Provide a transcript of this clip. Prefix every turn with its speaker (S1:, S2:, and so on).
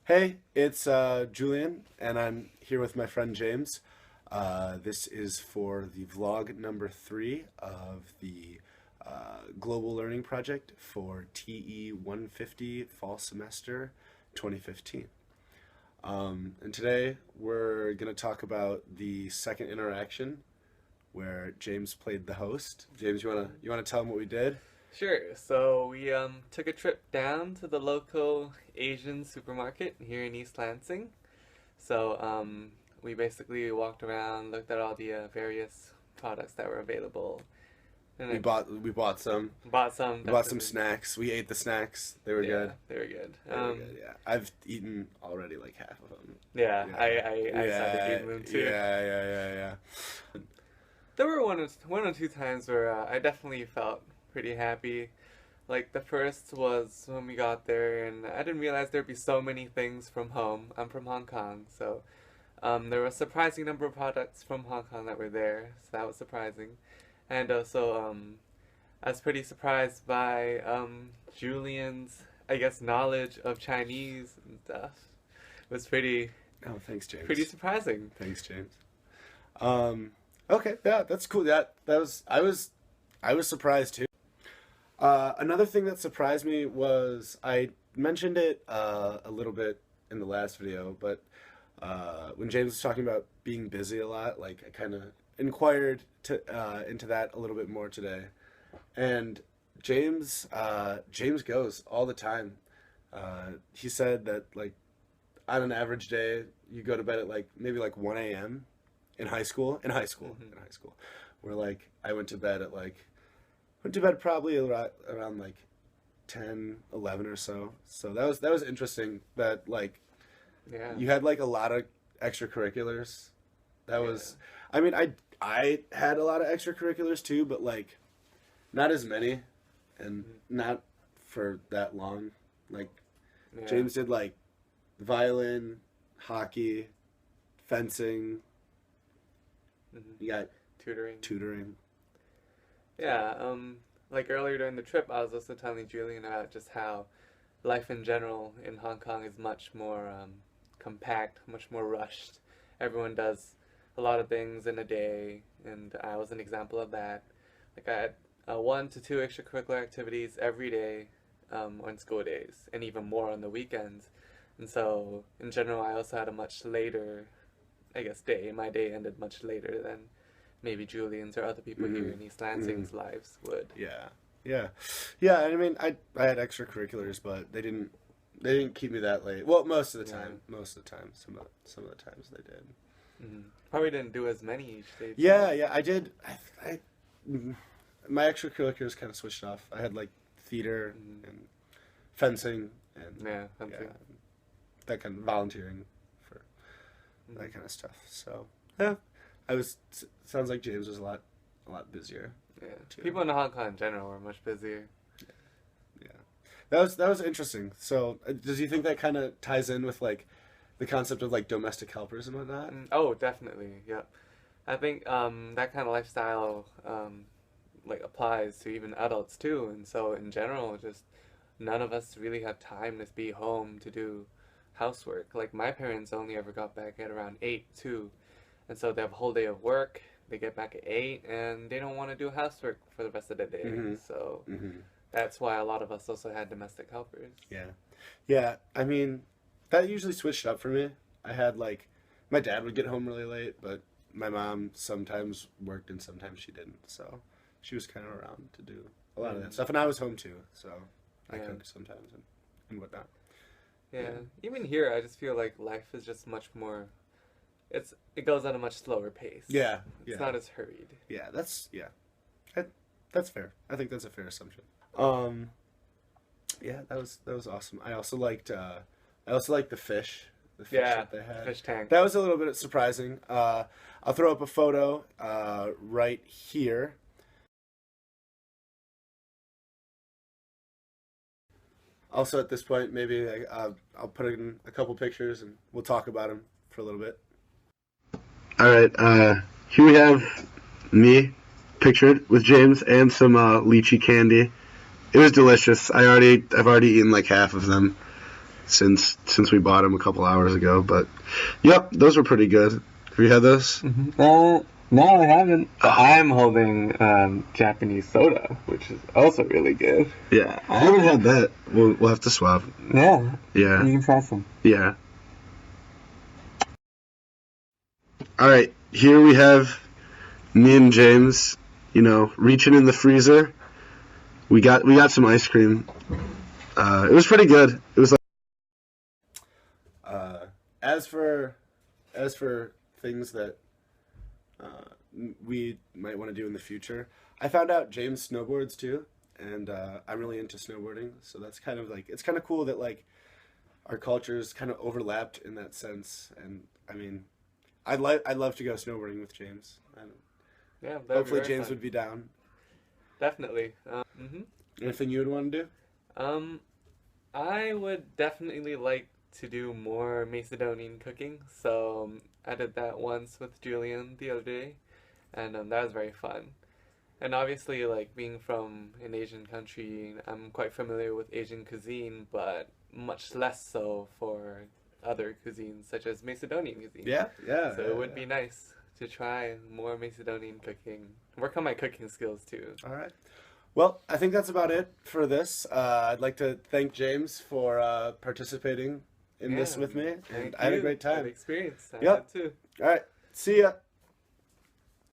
S1: Hey, it's Julian, and I'm here with my friend James. This is for the vlog number 3 of the Global Learning Project for TE 150 Fall Semester 2015. And today we're going to talk about the second interaction where James played the host. James, you wanna tell him what we did?
S2: Sure. So we took a trip down to the local Asian supermarket here in East Lansing. So we basically walked around, looked at all the various products that were available, and
S1: We
S2: I
S1: bought some.
S2: bought some.
S1: We bought some
S2: Definitely,
S1: snacks. We ate the snacks. They were
S2: yeah,
S1: good.
S2: they were good.
S1: They were good. Yeah, I've eaten already like half of them.
S2: Yeah,
S1: Yeah,
S2: I started
S1: yeah,
S2: eating them too.
S1: yeah.
S2: There were one or two times where I definitely felt pretty happy. Like the first was when we got there, and I didn't realize there'd be so many things from home. I'm from Hong Kong, so there were a surprising number of products from Hong Kong that were there, so that was surprising. And also, I was pretty surprised by Julian's, I guess, knowledge of Chinese and stuff. It was
S1: Oh, thanks,
S2: pretty
S1: James.
S2: surprising.
S1: Thanks, James. Um, okay, yeah, that's cool. I was surprised too. Another thing that surprised me was I mentioned it a little bit in the last video, but when James was talking about being busy a lot, like I kind of inquired into that a little bit more today. And James goes all the time. He said that like on an average day, you go to bed at like maybe like 1 a.m. in high school.
S2: Hmm.
S1: In high school, where like I went to bed probably around like 10, 11 or so. So that was interesting that like
S2: Yeah,
S1: you had like a lot of extracurriculars. That
S2: yeah,
S1: was, I mean, I had a lot of extracurriculars too, but like not as many and
S2: mhm,
S1: not for that long. Like
S2: yeah.
S1: James did like violin, hockey, fencing.
S2: Hmm.
S1: You got
S2: Tutoring.
S1: tutoring.
S2: Yeah, like earlier during the trip, I was also telling Julian about just how life in general in Hong Kong is much more compact, much more rushed. Everyone does a lot of things in a day, and I was an example of that. Like I had 1 to 2 extracurricular activities every day on school days, and even more on the weekends. And so, in general, I also had a much later, I guess, day. My day ended much later than maybe Julian's or other people here
S1: Mm-hmm.
S2: in East
S1: Mm-hmm.
S2: Lansing's lives would.
S1: Yeah, yeah, yeah. I mean, I had extracurriculars, but they didn't keep me that late. Well, most of the
S2: Yeah.
S1: time, most of the time, some of the times they did.
S2: Probably didn't do as many each day too.
S1: Yeah, yeah, I did. Mm, my extracurriculars kind of switched off. I had like theater
S2: Mm.
S1: and fencing and
S2: Yeah,
S1: yeah,
S2: something.
S1: that kind of volunteering for
S2: Mm.
S1: that kind of stuff. So yeah, I was. Sounds like James was a lot busier
S2: Yeah,
S1: too.
S2: people in Hong Kong in general are much busier.
S1: Yeah, that was interesting. So, does you think that kind of ties in with like the concept of like domestic helpers and whatnot?
S2: Oh, definitely. Yep. I think that kind of lifestyle like applies to even adults too. And so in general, just none of us really have time to be home to do housework. Like my parents only ever got back at around 8 too. And so they have a whole day of work. They get back at 8 and they don't want to do housework for the rest of the day.
S1: Mm-hmm.
S2: So
S1: Mm-hmm.
S2: that's why a lot of us also had domestic helpers.
S1: Yeah, yeah. I mean, that usually switched up for me. I had like my dad would get home really late, but my mom sometimes worked and sometimes she didn't. So she was kind of around to do a lot of that
S2: Mm.
S1: stuff, and I was home too, so I
S2: Yeah.
S1: cooked sometimes and whatnot.
S2: Yeah.
S1: Yeah.
S2: Even here, I just feel like life is just much more. It goes at a much slower pace.
S1: Yeah,
S2: It's
S1: yeah,
S2: not as hurried.
S1: yeah. That, that's fair. I think that's a fair assumption. Um, yeah, that was awesome. I also liked the fish
S2: Yeah.
S1: that they had.
S2: Fish tank.
S1: That was a little bit surprising. I'll throw up a photo right here. Also, at this point, maybe I'll put in a couple pictures and we'll talk about them for a little bit. All right, here we have me pictured with James and some lychee candy. It was delicious. I've already eaten like half of them. since we bought them a couple hours ago. But yep, those were pretty good. Have you had those?
S2: No, I haven't. But I'm holding Japanese soda, which is also really good.
S1: Yeah, I haven't had that. We'll have to swap.
S2: Yeah.
S1: Yeah.
S2: You can try some.
S1: Yeah. All right, here we have me and James, reaching in the freezer. We got some ice cream. It was pretty good. It was like as for things that we might want to do in the future, I found out James snowboards too, and I'm really into snowboarding. So that's kind of like, it's kind of cool that like our cultures kind of overlapped in that sense. And I mean, I'd love to go snowboarding with James.
S2: Yeah,
S1: Hopefully James would be down.
S2: Definitely.
S1: Anything you would want to do?
S2: I would definitely like to do more Macedonian cooking. So I did that once with Julian the other day, and that was very fun. And obviously, like being from an Asian country, I'm quite familiar with Asian cuisine, but much less so for other cuisines such as Macedonian cuisine.
S1: Yeah.
S2: So it would be nice to try more Macedonian cooking. Work on my cooking skills too.
S1: All right. Well, I think that's about it for this. I'd like to thank James for participating in this with me, and I had a great time.
S2: Good experience. I
S1: Yep.
S2: had too.
S1: All right. See ya.